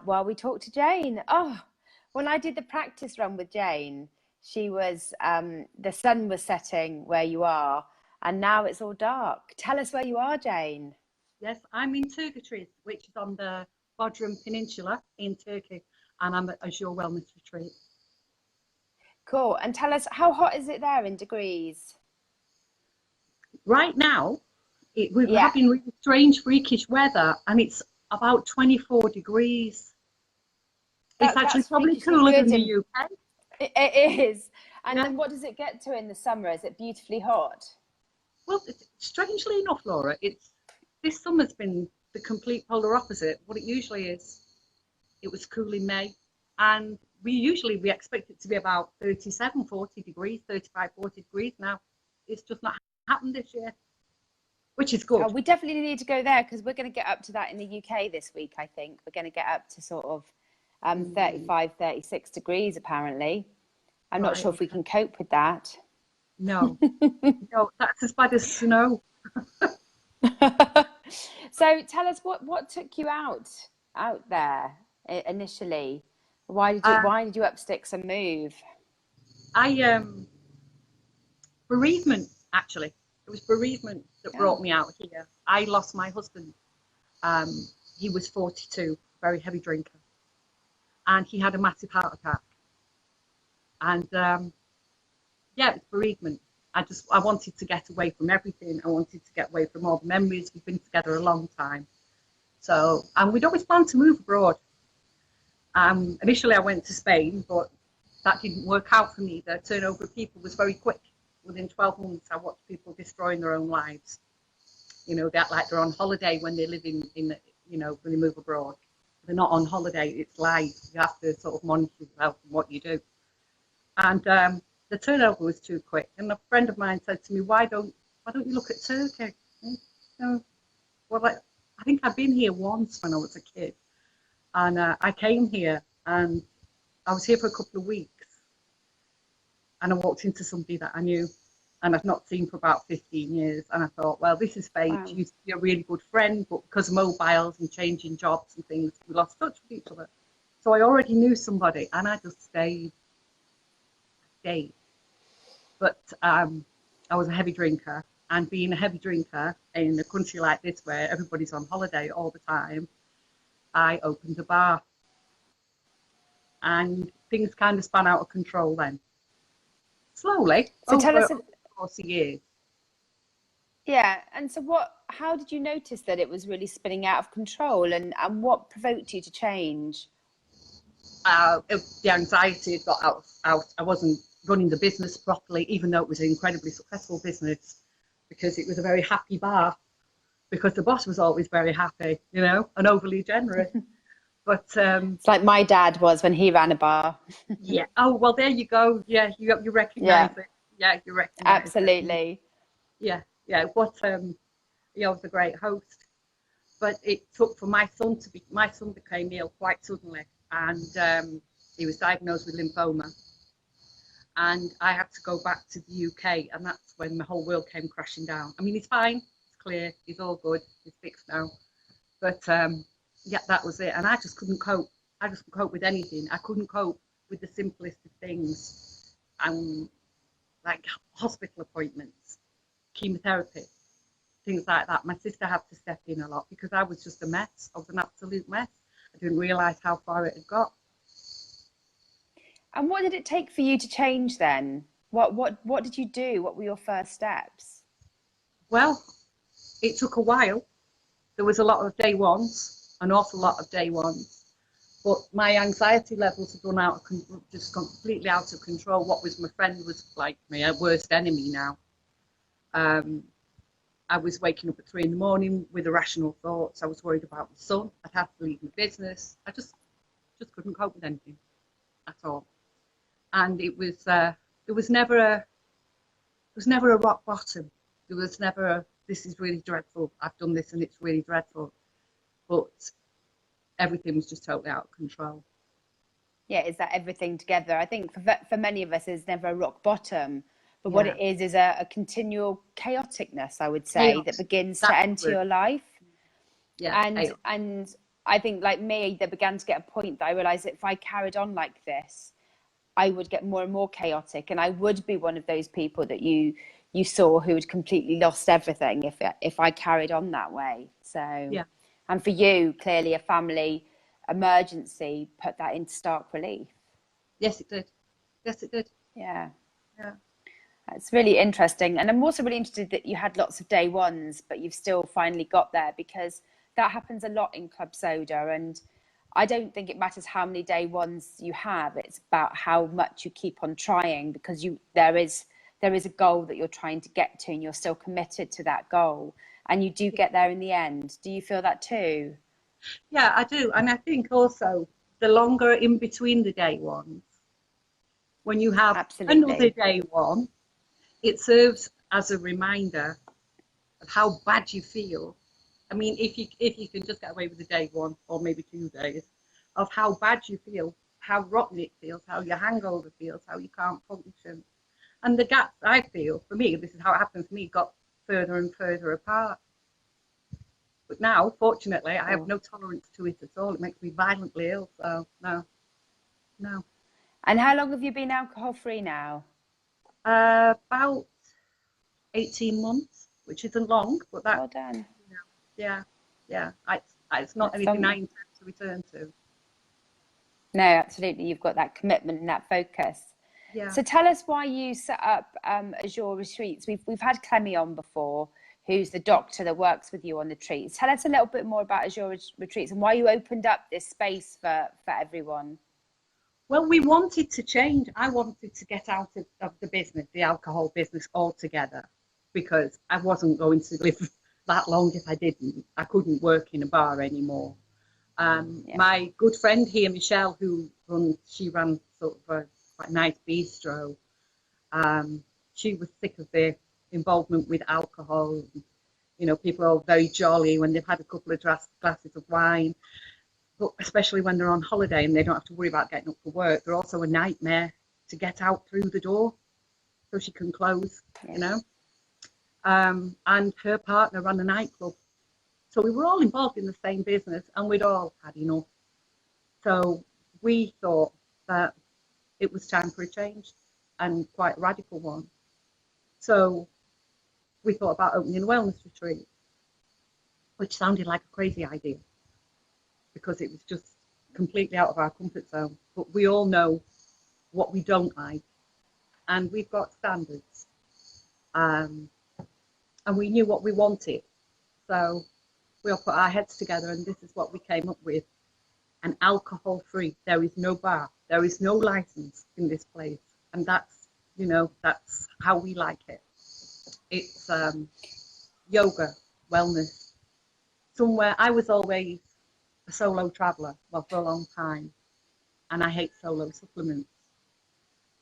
while we talk to Jayne. Oh, when I did the practice run with Jayne, she was, the sun was setting where you are, and now it's all dark. Tell us where you are, Jayne. Yes, I'm in Turkish, which is on the Bodrum peninsula in Turkey, and I'm at Azure Retreats. Cool. And tell us, how hot is it there in degrees? Right now, we're having really strange, freakish weather, and it's about 24 degrees. It's actually probably cooler than the UK. It is. And then what does it get to in the summer? Is it beautifully hot? Well, strangely enough, Laura, this summer's been the complete polar opposite. What it usually is, it was cool in May, and we expect it to be about 37, 40 degrees, 35, 40 degrees. Now, it's just not happened this year, which is good. Oh, we definitely need to go there because we're going to get up to that in the UK this week, I think. We're going to get up to sort of 35, 36 degrees, apparently. I'm not sure if we can cope with that. No, no, that's as bad as snow. So tell us what took you out there initially? Why did you up sticks and move? Bereavement, actually. It was bereavement that brought me out here. I lost my husband. He was 42, very heavy drinker, and he had a massive heart attack. And it was bereavement. I wanted to get away from everything. I wanted to get away from all the memories. We've been together a long time. So, and we'd always planned to move abroad. Initially I went to Spain, but that didn't work out for me. The turnover of people was very quick. Within 12 months, I watched people destroying their own lives. You know, that like they're on holiday when they live in when they move abroad. They're not on holiday, it's life. You have to sort of monitor yourself and what you do. And the turnover was too quick. And a friend of mine said to me, why don't you look at Turkey? Well, I think I've been here once when I was a kid. And I came here and I was here for a couple of weeks. And I walked into somebody that I knew and I've not seen for about 15 years. And I thought, well, this is fate. Wow. She used to be a really good friend, but because of mobiles and changing jobs and things, we lost touch with each other. So I already knew somebody and I just stayed. But I was a heavy drinker, and being a heavy drinker in a country like this where everybody's on holiday all the time, I opened a bar. And things kind of spun out of control then. Slowly, so tell us, 40 years. Yeah, and so how did you notice that it was really spinning out of control, and what provoked you to change? The anxiety got out. I wasn't running the business properly, even though it was an incredibly successful business, because it was a very happy bar, because the boss was always very happy, and overly generous. But it's like my dad was when he ran a bar. Yeah. Oh, well, there you go. Yeah, you recognize it. Yeah, you recognize absolutely. It. Yeah, yeah. He was a great host, but it took for my son became ill quite suddenly, and he was diagnosed with lymphoma. And I had to go back to the UK, and that's when the whole world came crashing down. I mean, he's fine, it's clear, he's all good, he's fixed now. But that was it. And I just couldn't cope. I just couldn't cope with anything. I couldn't cope with the simplest of things, like hospital appointments, chemotherapy, things like that. My sister had to step in a lot because I was just a mess. I was an absolute mess. I didn't realise how far it had got. And what did it take for you to change then? What did you do? What were your first steps? Well, it took a while. There was a lot of day ones, an awful lot of day ones. But my anxiety levels had run just completely out of control. What was my friend was like my worst enemy now. I was waking up at 3 a.m. with irrational thoughts. I was worried about my son. I'd have to leave my business. I just couldn't cope with anything at all. And it was never a rock bottom. There was never a, this is really dreadful. I've done this and it's really dreadful. But everything was just totally out of control. Yeah, is that everything together? I think for many of us, there's never a rock bottom. But what it is a continual chaoticness, I would say, that begins to enter your life. Yeah. And I think like me, there began to get a point that I realized that if I carried on like this, I would get more and more chaotic, and I would be one of those people that you saw who had completely lost everything if I carried on that way. So, Yeah. and for you, clearly a family emergency put that into stark relief. Yes, it did. Yes, it did. Yeah. Yeah. It's really interesting. And I'm also really interested that you had lots of day ones, but you've still finally got there, because that happens a lot in Club Soda. And I don't think it matters how many day ones you have. It's about how much you keep on trying, because there is a goal that you're trying to get to, and you're still committed to that goal. And you do get there in the end. Do you feel that too? Yeah, I do. And I think also the longer in between the day ones, when you have another Absolutely. day one, it serves as a reminder of how bad you feel. I mean, if you can just get away with a day one or maybe 2 days, of how bad you feel, how rotten it feels, how your hangover feels, how you can't function. And the gaps, I feel, for me, this is how it happened for me, got further and further apart. But now, fortunately, I have no tolerance to it at all. It makes me violently ill. So, no. And how long have you been alcohol free now? About 18 months, which isn't long, but that, Well done. yeah. It's not That's anything I long. intend to return to. No, absolutely. You've got that commitment and that focus. Yeah. So tell us why you set up Azure Retreats. We've had Clemmy on before, who's the doctor that works with you on the retreats. Tell us a little bit more about Azure Retreats and why you opened up this space for everyone. Well, we wanted to change. I wanted to get out of the business, the alcohol business altogether, because I wasn't going to live that long if I didn't. I couldn't work in a bar anymore. My good friend here, Michelle, she ran sort of a quite nice bistro. She was sick of the involvement with alcohol. You know, people are all very jolly when they've had a couple of glasses of wine, but especially when they're on holiday and they don't have to worry about getting up for work. They're also a nightmare to get out through the door so she can close, you know. And her partner ran a nightclub. So we were all involved in the same business and we'd all had enough. So we thought that it was time for a change, and quite a radical one. So we thought about opening a wellness retreat, which sounded like a crazy idea because it was just completely out of our comfort zone. But we all know what we don't like, and we've got standards. And we knew what we wanted. So we all put our heads together, and this is what we came up with. An alcohol-free. There is no bar. There is no license in this place. And that's, you know, that's how we like it. It's yoga, wellness. Somewhere, I was always a solo traveller, well, for a long time. And I hate solo supplements.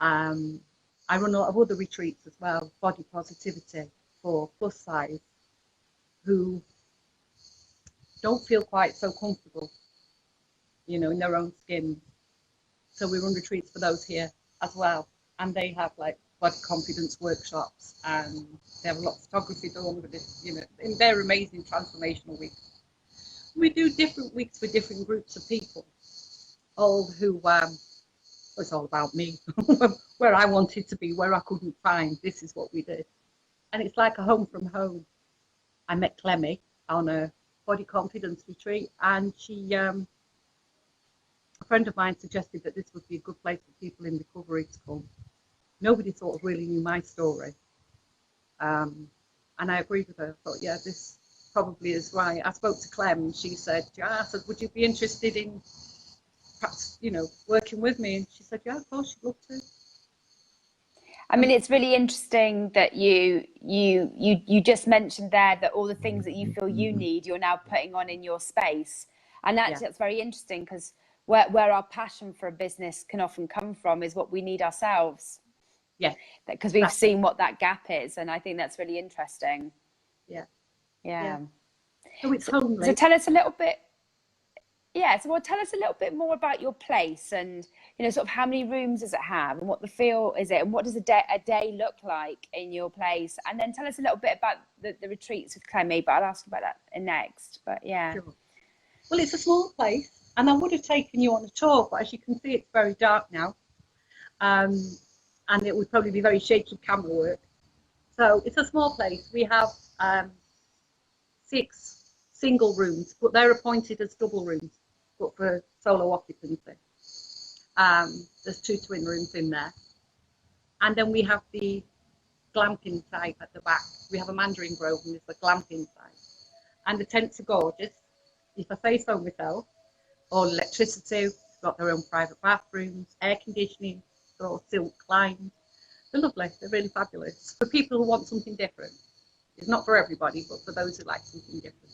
I run a lot of other retreats as well, body positivity for plus size, who don't feel quite so comfortable, you know, in their own skin. So we run retreats for those here as well. And they have like body confidence workshops, and they have a lot of photography done with this, you know, and they're amazing transformational weeks. We do different weeks with different groups of people, all who, it's all about me, where I wanted to be, where I couldn't find, this is what we did. And it's like a home from home. I met Clemmy on a body confidence retreat, and she, a friend of mine suggested that this would be a good place for people in recovery to come. Nobody sort of really knew my story. And I agreed with her. I thought, yeah, this probably is right. I spoke to Clem, and she said, yeah, I said, would you be interested in perhaps, you know, working with me? And she said, yeah, of course, she'd love to. I mean, it's really interesting that you just mentioned there that all the things that you feel you need, you're now putting on in your space. And that's very interesting, because where our passion for a business can often come from is what we need ourselves. Yeah. Because we've seen what that gap is. And I think that's really interesting. Yeah. So it's homely. So tell us a little bit. Yeah, so tell us a little bit more about your place, and, you know, sort of how many rooms does it have, and what the feel is it, and what does a day look like in your place? And then tell us a little bit about the retreats with Clemmy, but I'll ask you about that next. But yeah. Sure. Well, it's a small place, and I would have taken you on a tour, but as you can see, it's very dark now, and it would probably be very shaky camera work. So it's a small place. We have 6 single rooms, but they're appointed as double rooms, but for solo occupancy. There's 2 twin rooms in there. And then we have the glamping site at the back. We have a mandarin grove and there's a glamping site. And the tents are gorgeous, if I say so myself. All electricity, got their own private bathrooms, air conditioning, they're all silk lined. They're lovely, they're really fabulous. For people who want something different. It's not for everybody, but for those who like something different.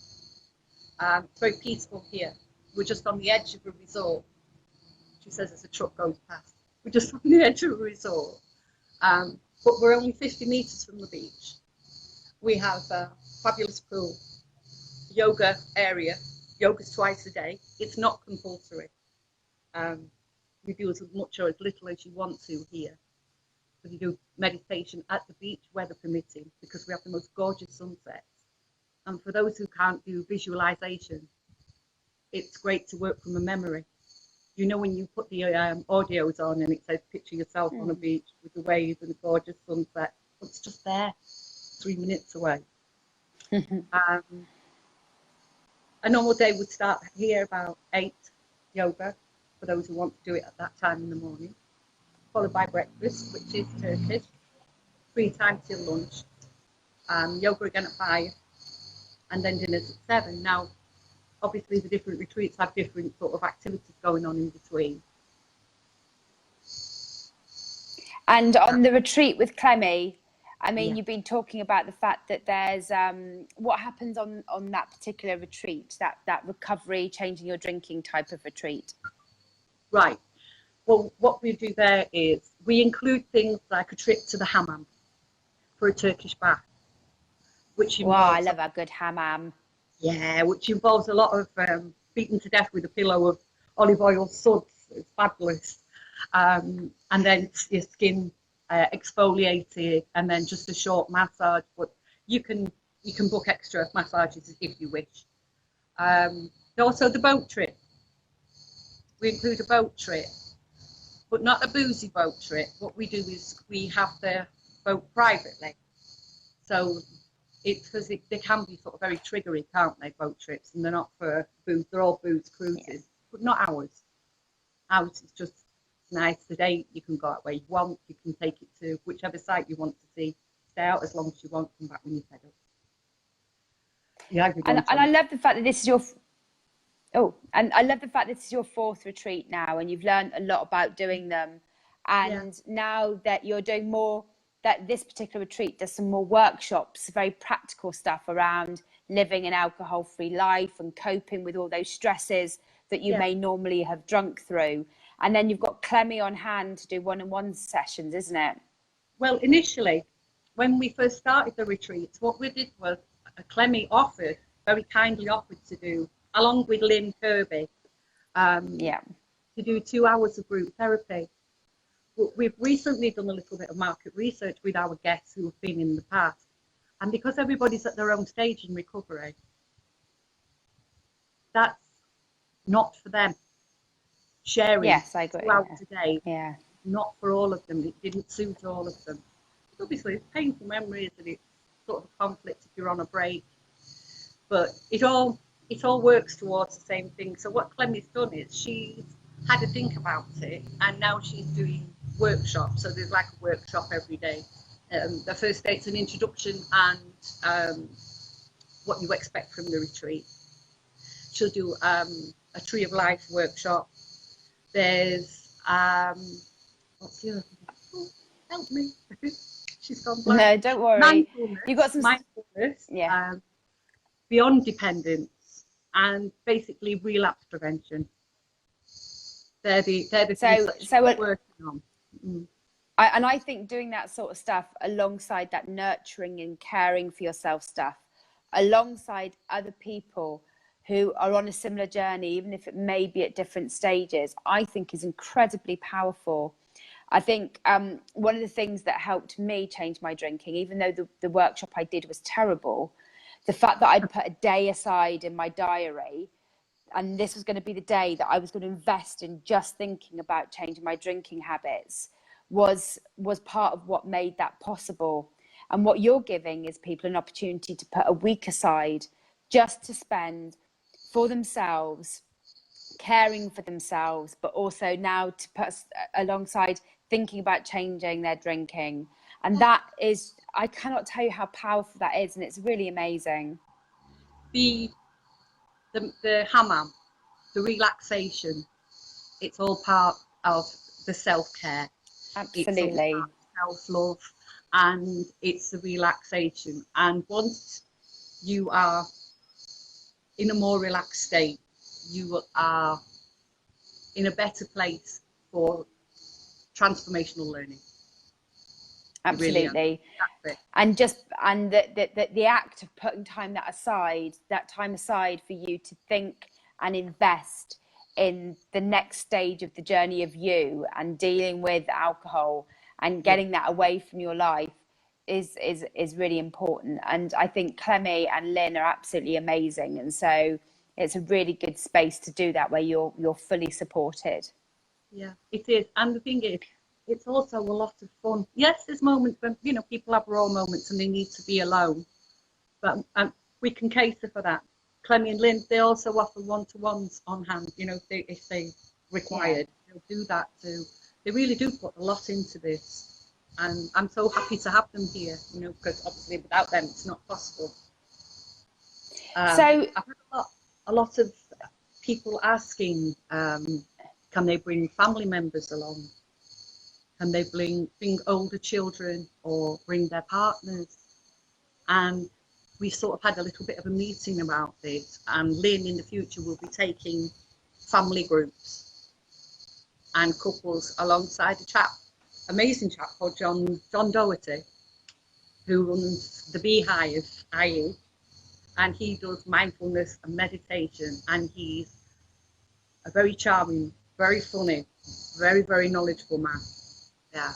It's very peaceful here. We're just on the edge of a resort. She says as a truck goes past. We're just on the edge of a resort. But we're only 50 metres from the beach. We have a fabulous pool, yoga area. Yoga's twice a day. It's not compulsory. You do as much or as little as you want to here. But you do meditation at the beach, weather permitting, because we have the most gorgeous sunsets. And for those who can't do visualization, it's great to work from a memory. You know, when you put the audios on and it says picture yourself on a beach with the waves and a gorgeous sunset, it's just there, 3 minutes away. A normal day would start here about 8, yoga, for those who want to do it at that time in the morning, followed by breakfast, which is Turkish, free time till lunch, yoga again at 5, and then dinners at 7. Now, obviously the different retreats have different sort of activities going on in between. And on the retreat with Clemmy, I mean, you've been talking about the fact that there's what happens on that particular retreat, that recovery, changing your drinking type of retreat. Right. Well, what we do there is we include things like a trip to the hammam for a Turkish bath, which involves, wow, I love a good hammam. Yeah, which involves a lot of beaten to death with a pillow of olive oil suds. It's fabulous. And then your skin exfoliated, and then just a short massage. But you can book extra massages if you wish. Also the boat trip. We include a boat trip, but not a boozy boat trip. What we do is we have the boat privately. So it's because they can be sort of very triggery, can't they, boat trips? And they're not for booze. They're all booze cruises, but not ours. Ours is just nice. The day you can go out where you want. You can take it to whichever site you want to see. Stay out as long as you want. Come back when you're fed up. Yeah, and I love the fact that this is your I love the fact this is your 4th retreat now, and you've learned a lot about doing them. And now that you're doing more, that this particular retreat does some more workshops, very practical stuff around living an alcohol-free life and coping with all those stresses that you may normally have drunk through. And then you've got Clemmy on hand to do one-on-one sessions, isn't it? Well, initially, when we first started the retreats, what we did was Clemmy very kindly offered to do, along with Lynn Kirby, to do 2 hours of group therapy. But we've recently done a little bit of market research with our guests who have been in the past. And because everybody's at their own stage in recovery, that's not for them. Sharing I agree. 2 hours a day, not for all of them. It didn't suit all of them. Obviously, it's painful memories and it's sort of a conflict if you're on a break. But it all works towards the same thing. So what Clemmy's done is she's had to think about it, and now she's doing workshops. So there's like a workshop every day. The first day it's an introduction and what you expect from the retreat. She'll do a Tree of Life workshop. There's what's the other thing? Oh, help me. She's gone blank. No, don't worry. You got some mindfulness. Beyond dependence, and basically relapse prevention. They're the things that she's working on. And I think doing that sort of stuff alongside that nurturing and caring for yourself stuff, alongside other people who are on a similar journey, even if it may be at different stages, I think is incredibly powerful. I think one of the things that helped me change my drinking, even though the workshop I did was terrible, the fact that I'd put a day aside in my diary and this was going to be the day that I was going to invest in just thinking about changing my drinking habits, was part of what made that possible. And what you're giving is people an opportunity to put a week aside just to spend for themselves, caring for themselves, but also now to put alongside thinking about changing their drinking. And that is, I cannot tell you how powerful that is, and it's really amazing. The hammam, the relaxation, it's all part of the self-care. Absolutely. It's all self-love, and it's the relaxation. And once you are in a more relaxed state, you are in a better place for transformational learning. Absolutely. Really, that's it. And the act of putting time aside for you to think and invest in the next stage of the journey of you and dealing with alcohol and getting that away from your life is really important. And I think Clemmy and Lynn are absolutely amazing, and so it's a really good space to do that, where you're fully supported. Yeah, it is. And the thing is, it's also a lot of fun. Yes, there's moments when, you know, people have raw moments and they need to be alone, but we can cater for that. Clemmy and Lynn, they also offer one-to-ones on hand, you know, if they required. They'll do that too. They really do put a lot into this, and I'm so happy to have them here, you know, because obviously without them it's not possible. So I've had a lot of people asking, can they bring family members along? Can they bring older children or bring their partners? And we sort of had a little bit of a meeting about this, and Lynn in the future will be taking family groups and couples alongside a amazing chap called John Doherty, who runs the Beehive IE, and he does mindfulness and meditation, and he's a very charming, very funny, very, very knowledgeable man. Yeah,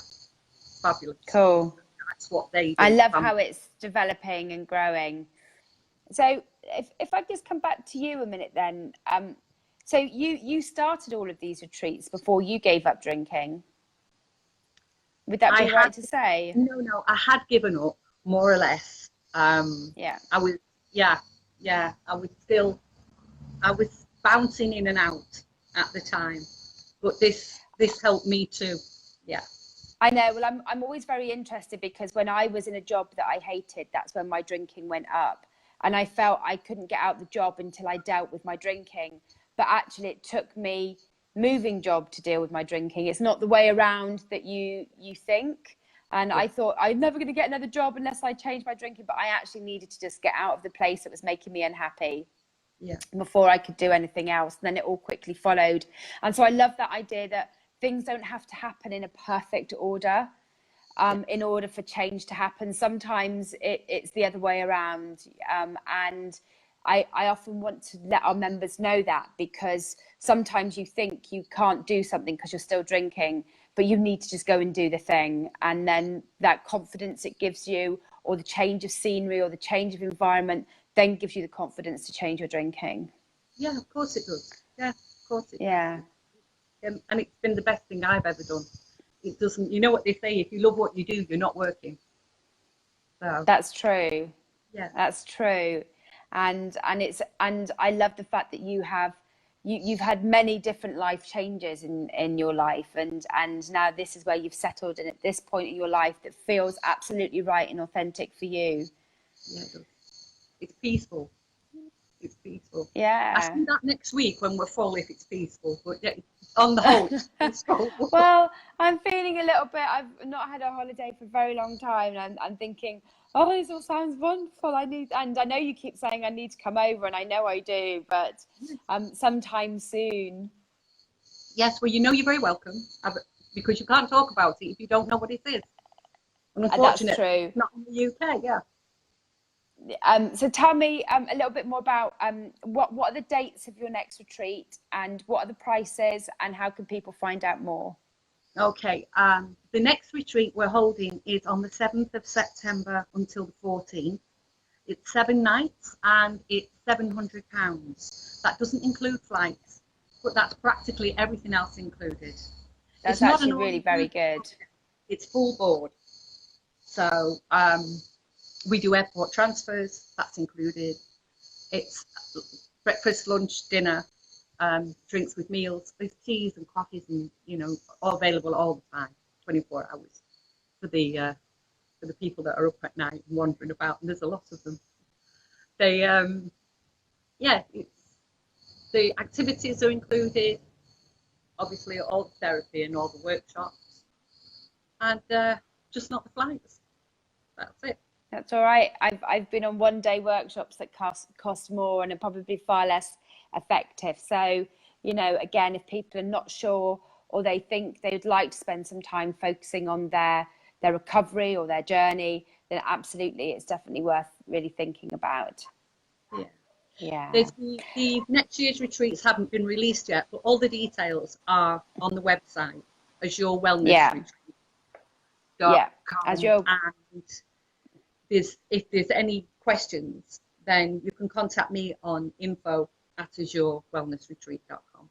fabulous. Cool. That's what they do. I love how it's developing and growing. So if I just come back to you a minute then, so you started all of these retreats before you gave up drinking. Would that be right to say? No, I had given up more or less. I was bouncing in and out at the time, but this helped me too. Yeah. I know. Well, I'm always very interested, because when I was in a job that I hated, that's when my drinking went up, and I felt I couldn't get out of the job until I dealt with my drinking. But actually, it took me moving job to deal with my drinking. It's not the way around that you think. And I thought I'm never going to get another job unless I change my drinking, but I actually needed to just get out of the place that was making me unhappy. Yeah. Before I could do anything else. And then it all quickly followed. And so I love that idea that things don't have to happen in a perfect order in order for change to happen. Sometimes it's the other way around. And I often want to let our members know that, because sometimes you think you can't do something because you're still drinking, but you need to just go and do the thing. And then that confidence it gives you, or the change of scenery or the change of environment, then gives you the confidence to change your drinking. Yeah, of course it does. Yeah, of course it does. Yeah. And it's been the best thing I've ever done. It doesn't, you know what they say, if you love what you do, you're not working. So that's true. Yeah, that's true. And I love the fact that you've had many different life changes in your life, and now this is where you've settled, and at this point in your life that feels absolutely right and authentic for you. Yeah, it does. It's peaceful. It's peaceful. Yeah. I'll see that next week when we're full, if it's peaceful. But yeah, on the whole, it's peaceful. Well, I'm feeling a little bit. I've not had a holiday for a very long time, and I'm thinking, oh, this all sounds wonderful. And I know you keep saying I need to come over, and I know I do, but sometime soon. Yes, well, you know you're very welcome, because you can't talk about it if you don't know what it is. And unfortunately, that's true. It's not in the UK, yeah. So tell me a little bit more about what are the dates of your next retreat, and what are the prices, and how can people find out more? Okay, the next retreat we're holding is on the 7th of September until the 14th. It's 7 nights and it's £700. That doesn't include flights, but that's practically everything else included. That's It's not actually an really very good. It's full board. So we do airport transfers, that's included. It's breakfast, lunch, dinner, drinks with meals. There's teas and coffees and, you know, all available all the time, 24 hours for the people that are up at night and wandering about, and there's a lot of them. They, yeah, the activities are included, obviously all the therapy and all the workshops, and just not the flights. That's it. That's all right. I've been on one-day workshops that cost more and are probably far less effective. So, you know, again, if people are not sure or they think they would like to spend some time focusing on their recovery or their journey, then absolutely, it's definitely worth really thinking about. Yeah. Yeah. There's the next year's retreats haven't been released yet, but all the details are on the website, Azure Wellness Retreat. Yeah. Azure. And if there's any questions, then you can contact me on info@azurewellnessretreat.com.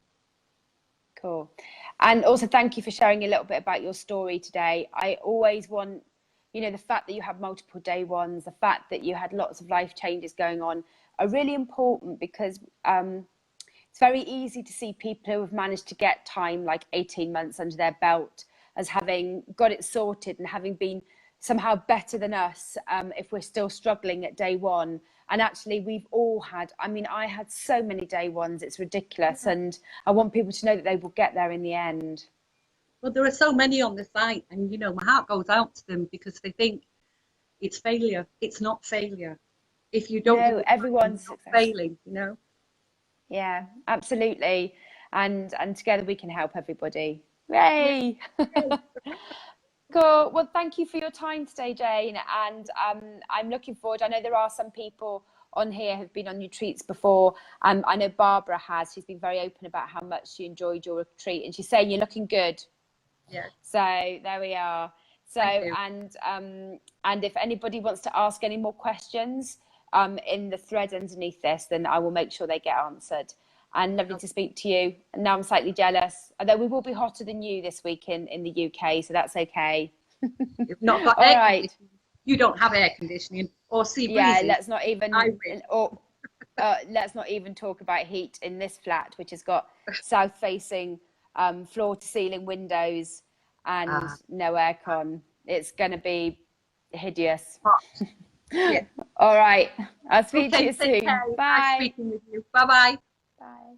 Cool. And also thank you for sharing a little bit about your story today. I always want, you know, the fact that you had multiple day ones, the fact that you had lots of life changes going on are really important, because it's very easy to see people who have managed to get time like 18 months under their belt as having got it sorted and having been somehow better than us if we're still struggling at day one. And actually we've all had, I mean, I had so many day ones, it's ridiculous. And I want people to know that they will get there in the end. Well, there are so many on the site, and, you know, my heart goes out to them because they think it's failure. It's not failure. If you don't, no, everyone's failing, you know. Yeah, absolutely. And together we can help everybody. Yay! Cool. Well, thank you for your time today, Jayne. And I'm looking forward. I know there are some people on here who've been on retreats before. I know Barbara has. She's been very open about how much she enjoyed your retreat, and she's saying you're looking good. Yeah. So there we are. So and if anybody wants to ask any more questions in the thread underneath this, then I will make sure they get answered. And lovely to speak to you. And now I'm slightly jealous, although we will be hotter than you this week in the UK, so that's okay. You've not got air conditioning. You don't have air conditioning or sea breezes. Yeah, let's not even let's not even talk about heat in this flat, which has got south-facing floor to ceiling windows and no aircon. It's going to be hideous. Yeah. All right. I'll speak to you soon. Care. Bye. Nice speaking with you. Bye-bye. Bye.